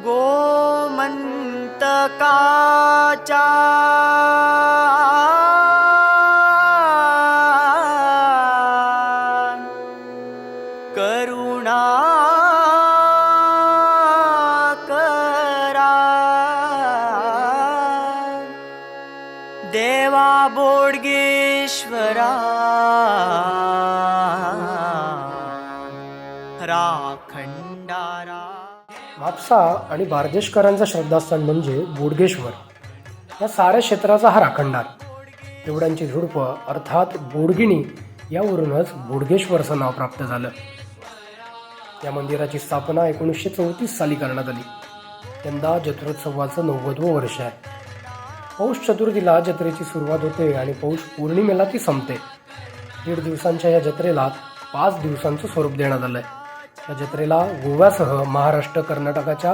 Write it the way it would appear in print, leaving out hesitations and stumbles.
गोमंतकाचा करुणा करा देवा बोडगेश्वरा राखंडारा. म्हापसा आणि बारदेशकरांचं श्रद्धास्थान म्हणजे बोडगेश्वर. या साऱ्या क्षेत्राचा हा राखणदार. एवढ्यांची झुडपं अर्थात बोडगिणी यावरूनच बोडगेश्वरचं नाव प्राप्त झालं. या मंदिराची स्थापना 1934 साली करण्यात आली. यंदा जत्रोत्सवाचं 90वं वर्ष आहे. पौष चतुर्थीला जत्रेची सुरुवात होते आणि पौष पौर्णिमेला ती संपते. 1.5 दिवसांच्या या जत्रेला 5 दिवसांचं स्वरूप देण्यात आलंय. या जत्रेला गोव्यासह महाराष्ट्र कर्नाटकाच्या